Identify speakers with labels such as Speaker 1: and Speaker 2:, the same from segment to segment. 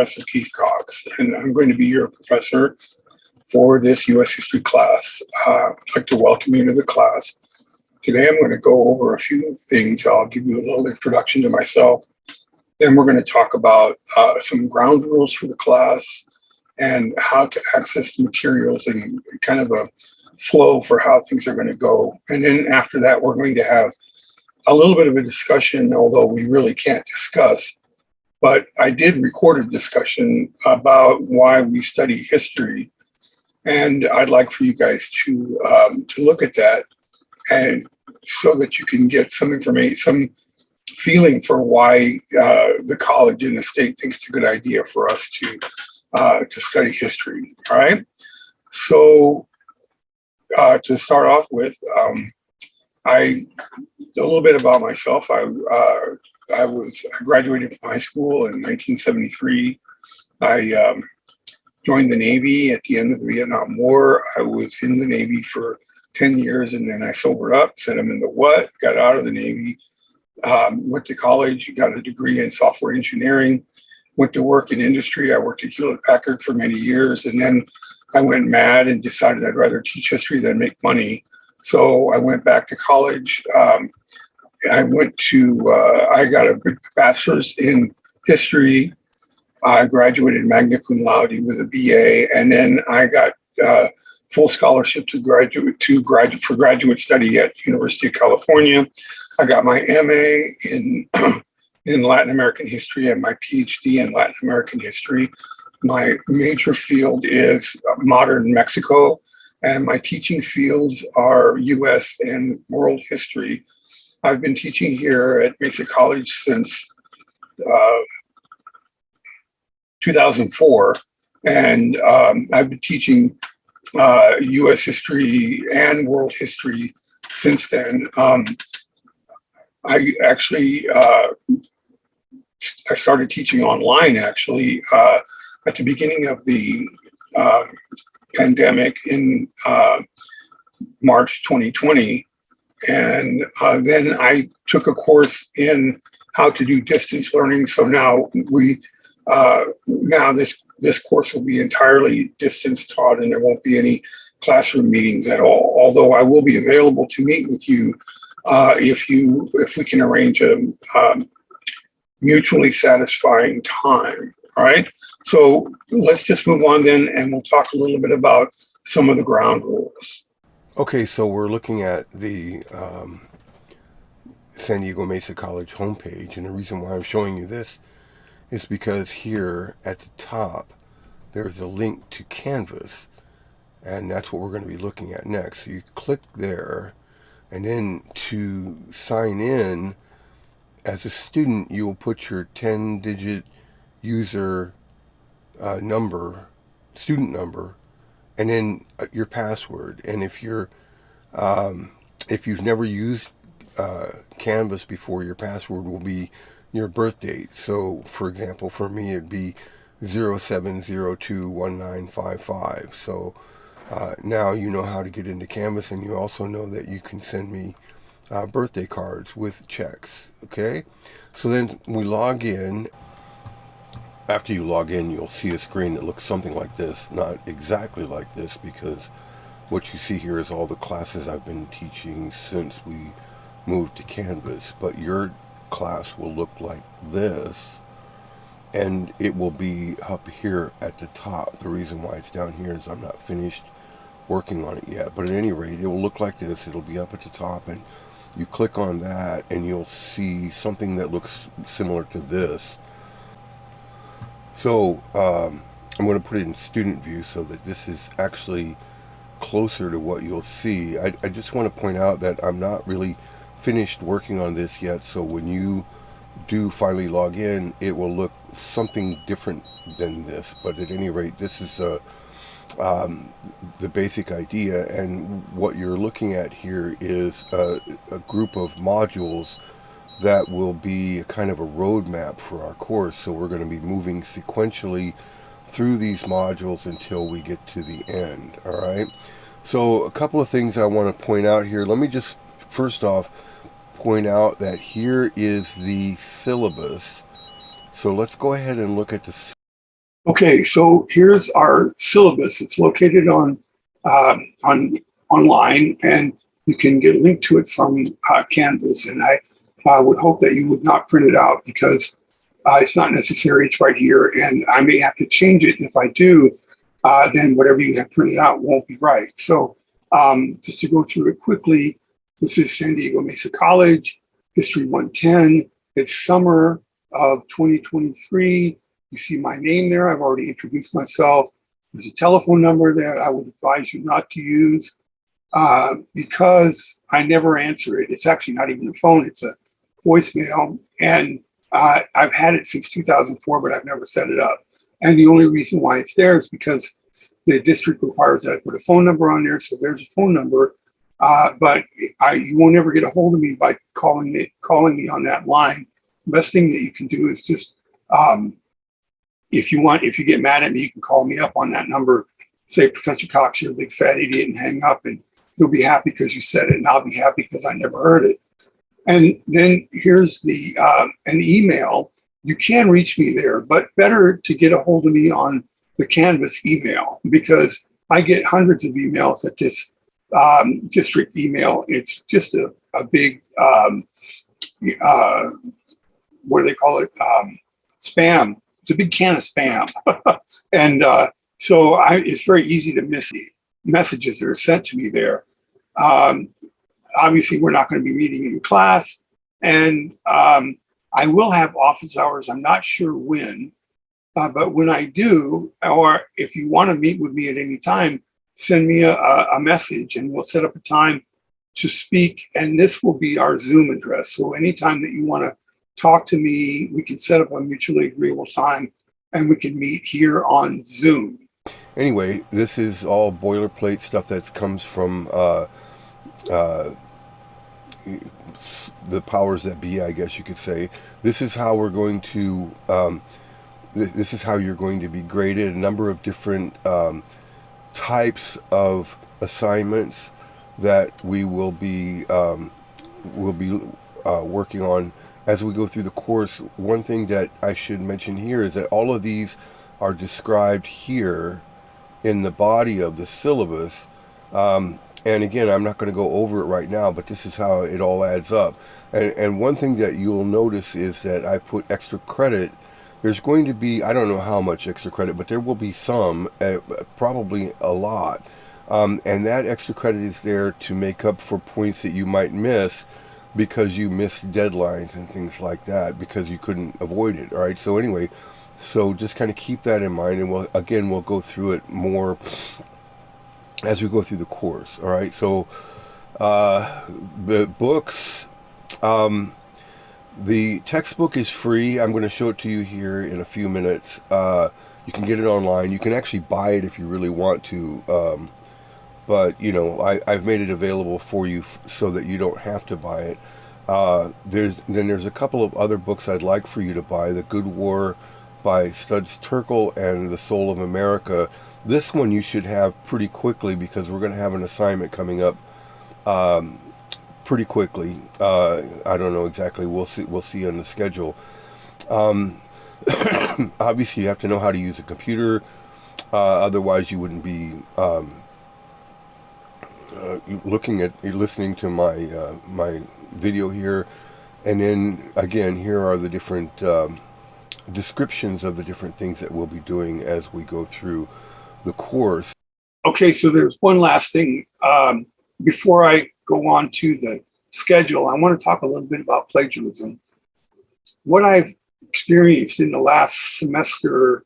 Speaker 1: Professor Keith Cox, and I'm going to be your professor for this U.S. history class. I'd like to welcome you to the class. Today I'm going to go over a few things. I'll give you a little introduction to myself. Then we're going to talk about some ground rules for the class and how to access the materials and kind of a flow for how things are going to go. And then after that, we're going to have a little bit of a discussion, although we really can't discuss. But I did record a discussion about why we study history. And I'd like for you guys to look at that, and so that you can get some information, some feeling for why the college and the state think it's a good idea for us to study history. All right. So to start off with, a little bit about myself. I graduated from high school in 1973. I joined the Navy at the end of the Vietnam War. I was in the Navy for 10 years, and then I sobered up, said I'm in the what, got out of the Navy, went to college, got a degree in software engineering, went to work in industry. I worked at Hewlett Packard for many years, and then I went mad and decided I'd rather teach history than make money. So I went back to college. I got a bachelor's in history. I graduated magna cum laude with a BA, and then I got full scholarship for graduate study at University of California. I got my MA in Latin American history and my PhD in Latin American history. My major field is modern Mexico, and my teaching fields are U.S. and world history. I've been teaching here at Mesa College since 2004, and I've been teaching U.S. history and world history since then. I actually I started teaching online actually at the beginning of the pandemic in March 2020, and then I took a course in how to do distance learning. So now this course will be entirely distance taught, and there won't be any classroom meetings at all. Although I will be available to meet with you if we can arrange a mutually satisfying time. All right. So let's just move on then, and we'll talk a little bit about some of the ground rules.
Speaker 2: Okay, so we're looking at the San Diego Mesa College homepage, and the reason why I'm showing you this is because here at the top there's a link to Canvas, and that's what we're going to be looking at next. So you click there, and then to sign in as a student, you will put your 10-digit user student number, and then your password. And if you've never used Canvas before, your password will be your birth date. So, for example, for me, it'd be 07021955. So now you know how to get into Canvas, and you also know that you can send me birthday cards with checks. Okay, so then we log in. After you log in, you'll see a screen that looks something like this. Not exactly like this, because what you see here is all the classes I've been teaching since we moved to Canvas. But your class will look like this, and it will be up here at the top. The reason why it's down here is I'm not finished working on it yet. But at any rate, it will look like this. It'll be up at the top, and you click on that, and you'll see something that looks similar to this. So I'm going to put it in student view so that this is actually closer to what you'll see. I just want to point out that I'm not really finished working on this yet, so when you do finally log in, it will look something different than this. But at any rate, this is the basic idea, and what you're looking at here is a group of modules that will be a kind of a roadmap for our course. So we're going to be moving sequentially through these modules until we get to the end. All right. So a couple of things I want to point out here. Let me just first off point out that here is the syllabus. So let's go ahead and look at the
Speaker 1: Okay, so here's our syllabus. It's located on online, and you can get a link to it from Canvas. And I would hope that you would not print it out because it's not necessary. It's right here, and I may have to change it. And if I do, then whatever you have printed out won't be right. So just to go through it quickly, this is San Diego Mesa College, History 110. It's summer of 2023. You see my name there. I've already introduced myself. There's a telephone number there I would advise you not to use because I never answer it. It's actually not even a phone, it's a voicemail. And I've had it since 2004, but I've never set it up. And the only reason why it's there is because the district requires that I put a phone number on there. So there's a phone number. But you won't ever get a hold of me by calling me on that line. The best thing that you can do is just if you get mad at me, you can call me up on that number, say, Professor Cox, you're a big fat idiot, and hang up, and you'll be happy because you said it, and I'll be happy because I never heard it. And then here's an email. You can reach me there, but better to get a hold of me on the Canvas email because I get hundreds of emails at this district email. It's just a big, what do they call it? Spam. It's a big can of spam. And so it's very easy to miss the messages that are sent to me there. Obviously, we're not going to be meeting in class. And I will have office hours. I'm not sure when. But when I do, or if you want to meet with me at any time, send me a message and we'll set up a time to speak. And this will be our Zoom address. So anytime that you want to talk to me, we can set up a mutually agreeable time and we can meet here on Zoom.
Speaker 2: Anyway, this is all boilerplate stuff that comes from the powers that be, I guess you could say. This is how we're going to, this is how you're going to be graded. A number of different types of assignments that we will be working on as we go through the course. One thing that I should mention here is that all of these are described here in the body of the syllabus. And again, I'm not going to go over it right now, but this is how it all adds up. And one thing that you'll notice is that I put extra credit. There's going to be, I don't know how much extra credit, but there will be some, probably a lot. And that extra credit is there to make up for points that you might miss because you missed deadlines and things like that because you couldn't avoid it. All right. So anyway, so just kind of keep that in mind, and we'll go through it more as we go through the course. All right. So the books, the textbook is free. I'm going to show it to you here in a few minutes. You can get it online. You can actually buy it if you really want to. But you know, I've made it available for you so that you don't have to buy it. There's a couple of other books I'd like for you to buy. The Good War by Studs Terkel and The Soul of America. This one you should have pretty quickly because we're going to have an assignment coming up pretty quickly. I don't know exactly. We'll see on the schedule. Obviously, you have to know how to use a computer. Otherwise, you wouldn't be listening to my video here. And then again, here are the different descriptions of the different things that we'll be doing as we go through the course.
Speaker 1: Okay, so there's one last thing. Before I go on to the schedule, I want to talk a little bit about plagiarism. What I've experienced in the last semester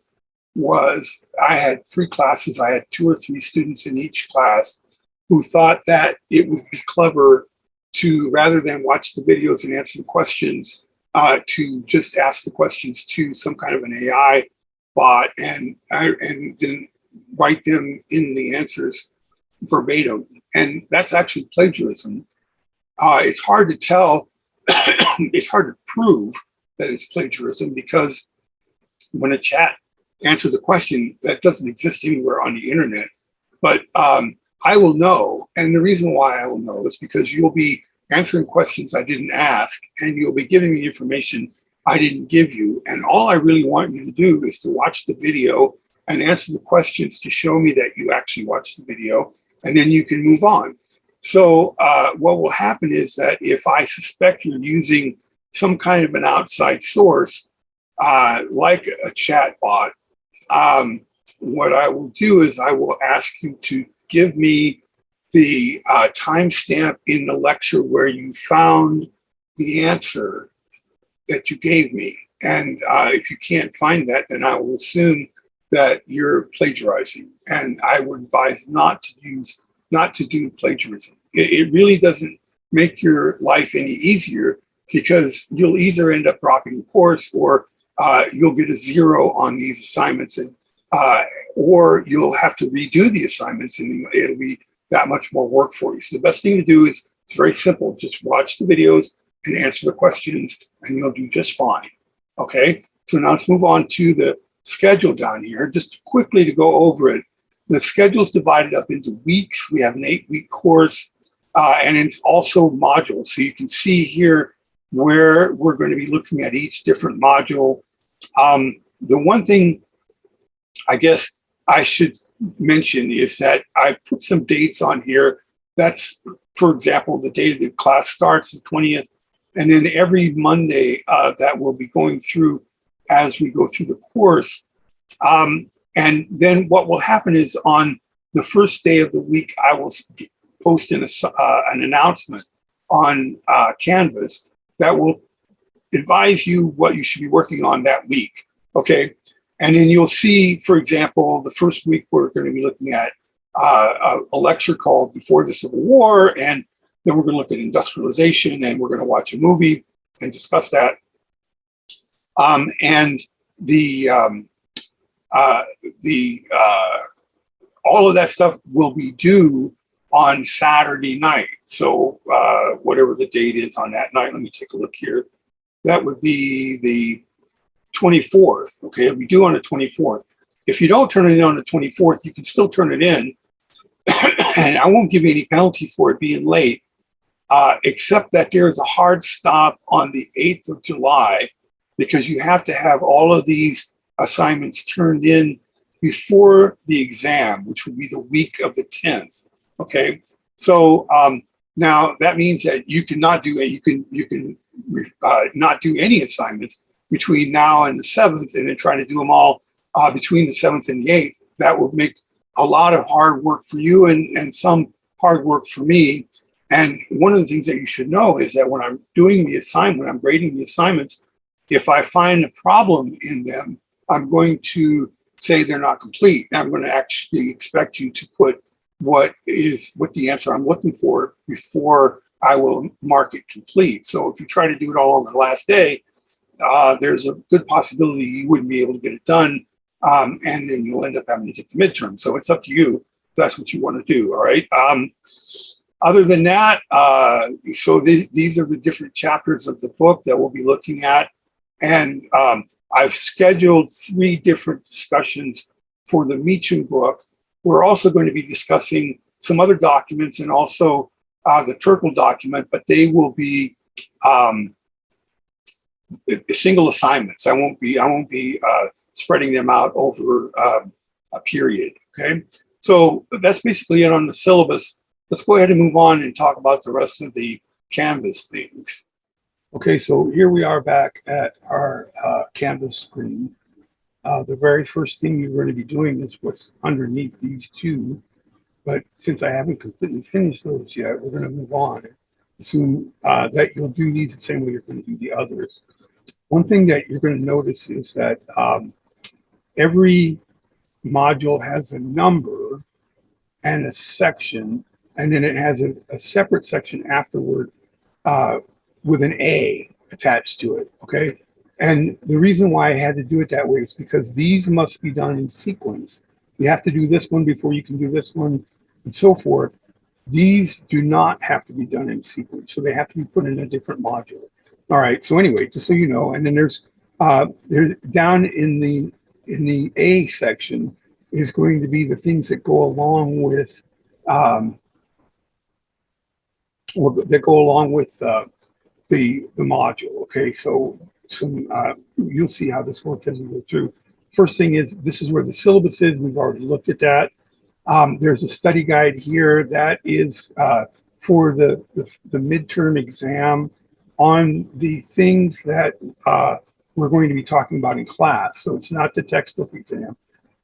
Speaker 1: was I had 3 classes. I had 2 or 3 students in each class who thought that it would be clever to, rather than watch the videos and answer the questions, to just ask the questions to some kind of an AI bot and then write them in the answers verbatim. And that's actually plagiarism. It's hard to tell, it's hard to prove that it's plagiarism because when a chat answers a question that doesn't exist anywhere on the internet, but I will know. And the reason why I will know is because you'll be answering questions I didn't ask, and you'll be giving me information I didn't give you. And all I really want you to do is to watch the video and answer the questions to show me that you actually watched the video, and then you can move on. So what will happen is that if I suspect you're using some kind of an outside source, like a chat bot, what I will do is I will ask you to give me the timestamp in the lecture where you found the answer that you gave me. And if you can't find that, then I will assume that you're plagiarizing. And I would advise not to do plagiarism. It really doesn't make your life any easier, because you'll either end up dropping the course, or you'll get a 0 on these assignments, and or you'll have to redo the assignments, and it'll be that much more work for you. So the best thing to do is, it's very simple. Just watch the videos and answer the questions, and you'll do just fine. Okay, so now let's move on to the schedule down here. Just quickly to go over it. The schedule is divided up into weeks. We have an 8-week course, and it's also modules. So you can see here where we're going to be looking at each different module. The one thing I guess I should mention is that I put some dates on here. That's, for example, the day the class starts, the 20th, and then every Monday that we'll be going through as we go through the course. And then what will happen is, on the first day of the week, I will post an announcement on Canvas that will advise you what you should be working on that week. Okay. And then you'll see, for example, the first week we're going to be looking at a lecture called Before the Civil War, and then we're going to look at industrialization, and we're going to watch a movie and discuss that. And all of that stuff will be due on Saturday night. So whatever the date is on that night, let me take a look here. That would be the 24th. Okay, it'll be due on the 24th. If you don't turn it in on the 24th, you can still turn it in, and I won't give you any penalty for it being late, except that there is a hard stop on the 8th of July, because you have to have all of these assignments turned in before the exam, which would be the week of the 10th. Okay, so now that means that you cannot do not do any assignments between now and the 7th, and then try to do them all between the 7th and the 8th. That would make a lot of hard work for you, and some hard work for me. And one of the things that you should know is that when I'm doing the assignment, when I'm grading the assignments, if I find a problem in them, I'm going to say they're not complete. And I'm going to actually expect you to put what the answer I'm looking for before I will mark it complete. So if you try to do it all on the last day, there's a good possibility you wouldn't be able to get it done, and then you'll end up having to take the midterm. So it's up to you if that's what you want to do. All right. Other than that, so these are the different chapters of the book that we'll be looking at. And I've scheduled 3 different discussions for the Meacham book. We're also going to be discussing some other documents, and also the Turkle document, but they will be single assignments. I won't be spreading them out over a period. Okay, so that's basically it on the syllabus. Let's go ahead and move on and talk about the rest of the Canvas things. Okay, so here we are back at our Canvas screen. The very first thing you're going to be doing is what's underneath these 2. But since I haven't completely finished those yet, we're going to move on. Assume that you'll do these the same way you're going to do the others. One thing that you're going to notice is that every module has a number and a section, and then it has a separate section afterward with an A attached to it, okay? And the reason why I had to do it that way is because these must be done in sequence. You have to do this one before you can do this one, and so forth. These do not have to be done in sequence, so they have to be put in a different module. All right, so anyway, just so you know, and then there's down in the A section is going to be the things that go along with the module. Okay, so you'll see how this works as we go through. First thing is, this is where the syllabus is. We've already looked at that. There's a study guide here that is for the midterm exam on the things that we're going to be talking about in class. So it's not the textbook exam.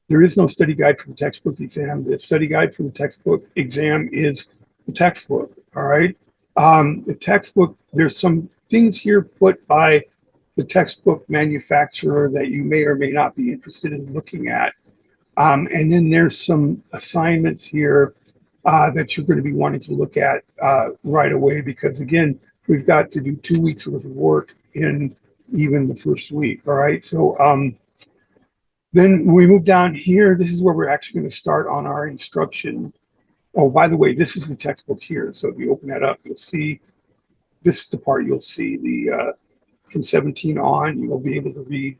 Speaker 1: There is no study guide for the textbook exam. The study guide for the textbook exam is the textbook, all right? The textbook, there's some things here put by the textbook manufacturer that you may or may not be interested in looking at. And then there's some assignments here that you're going to be wanting to look at right away, because again, we've got to do 2 weeks worth of work in even the first week. All right. So then when we move down here, this is where we're actually going to start on our instruction. Oh, by the way, this is the textbook here. So if you open that up, you'll see, this is the part you'll see the from 17 on, you'll be able to read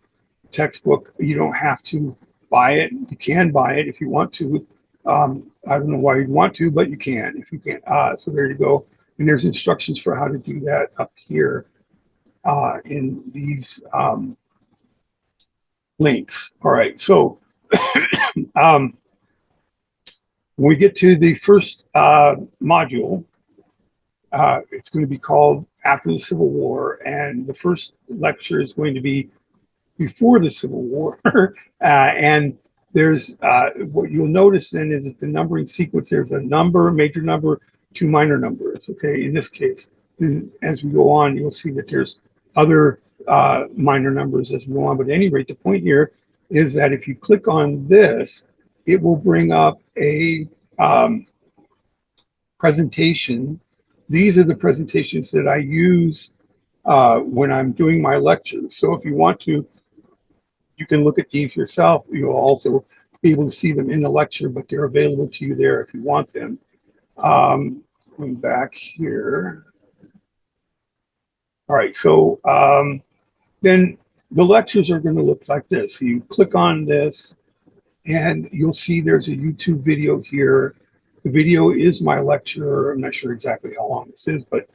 Speaker 1: textbook. You don't have to buy it. You can buy it if you want to. I don't know why you'd want to, but you can if you can. So there you go. And there's instructions for how to do that up here in these links. All right. So when we get to the first module, it's going to be called After the Civil War, and the first lecture is going to be before the Civil War. And there's what you'll notice then is that the numbering sequence, there's a number, a major number, two minor numbers. Okay, in this case, as we go on, you'll see that there's other minor numbers as we go on. But at any rate, the point here is that if you click on this, it will bring up a presentation. These are the presentations that I use when I'm doing my lectures. So if you want to, you can look at these yourself. You'll also be able to see them in the lecture, but they're available to you there if you want them. Going back here. All right, so then the lectures are going to look like this. So you click on this, and you'll see there's a YouTube video here. The video is my lecture. I'm not sure exactly how long this is, but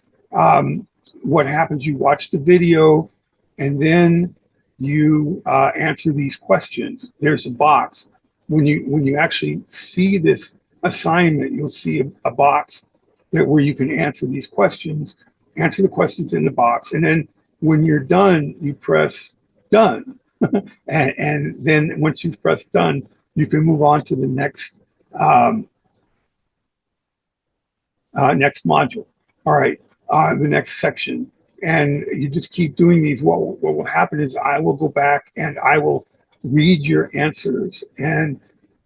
Speaker 1: what happens, you watch the video, and then you answer these questions. There's a box. When you actually see this assignment, you'll see a box where you can answer these questions, answer the questions in the box, and then when you're done, you press done. and then once you've pressed done, you can move on to the next next module. All right, the next section. And you just keep doing these. What will happen is I will go back and I will read your answers. And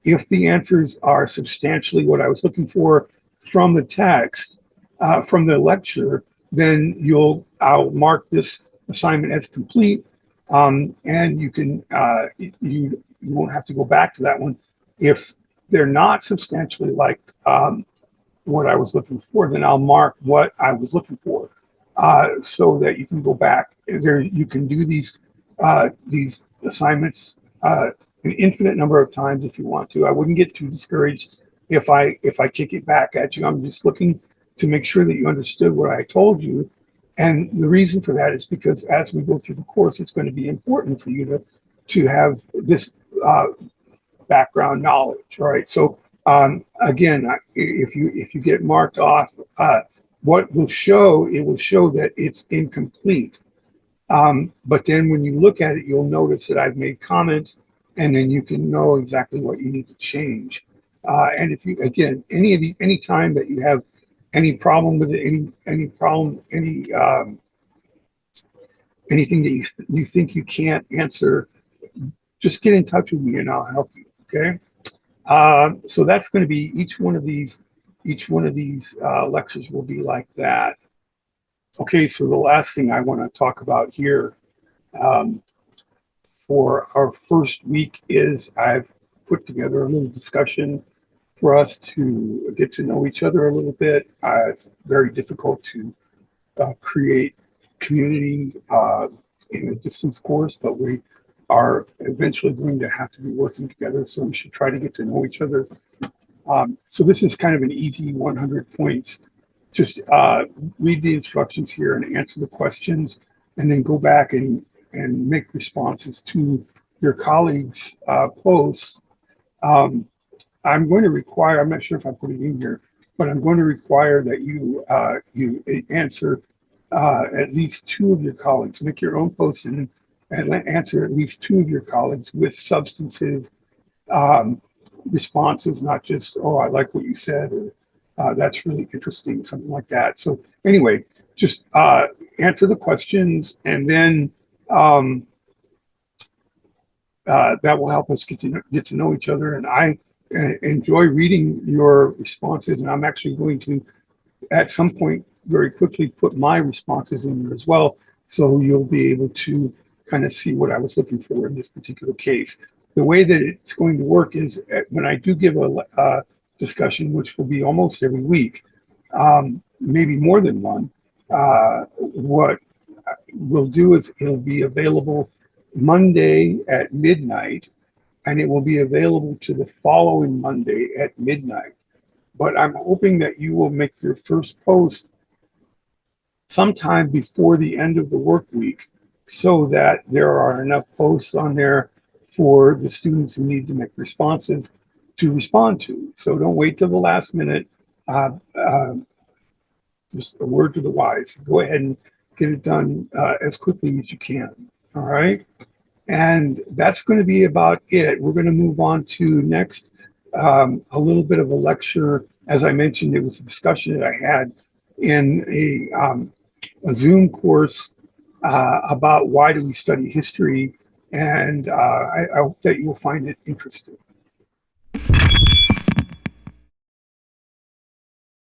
Speaker 1: if the answers are substantially what I was looking for from the text, from the lecture, then I'll mark this assignment as complete. And you can, you won't have to go back to that one. If they're not substantially like what I was looking for, then I'll mark what I was looking for, so that you can go back there. You can do these assignments an infinite number of times if you want to. I wouldn't get too discouraged if I kick it back at you. I'm just looking to make sure that you understood what I told you. And the reason for that is because as we go through the course, it's going to be important for you to have this background knowledge. All right. So again, if you get marked off, what will show, it will show that it's incomplete. But then when you look at it, you'll notice that I've made comments, and then you can know exactly what you need to change. And if you, again, any time that you have any problem with it, anything that you think you can't answer, just get in touch with me and I'll help you. Okay. So that's going to be each one of these lectures will be like that. Okay, so the last thing I want to talk about here for our first week is I've put together a little discussion for us to get to know each other a little bit. It's very difficult to create community in a distance course, but we are eventually going to have to be working together, so we should try to get to know each other. So this is kind of an easy 100 points. Just read the instructions here and answer the questions, and then go back and and make responses to your colleagues' posts, um, I'm going to require, I'm not sure if I put it in here, but I'm going to require that you answer at least two of your colleagues, make your own post and answer at least two of your colleagues with substantive um, responses, not just, oh, I like what you said, or that's really interesting, something like that. So anyway, just answer the questions, and then um, that will help us get to know each other. And I enjoy reading your responses, and I'm actually going to, at some point, very quickly put my responses in there as well, so you'll be able to kind of see what I was looking for in this particular case. The way that it's going to work is when I do give a discussion, which will be almost every week, maybe more than one, what we'll do is it'll be available Monday at midnight, and it will be available to the following Monday at midnight. But I'm hoping that you will make your first post sometime before the end of the work week, so that there are enough posts on there for the students who need to make responses to respond to. So don't wait till the last minute. Uh, uh, just a word to the wise. Go ahead and get it done as quickly as you can. All right. And that's going to be about it. We're going to move on to next, a little bit of a lecture. As I mentioned, it was a discussion that I had in a Zoom course about why do we study history. And I hope that you will find it interesting.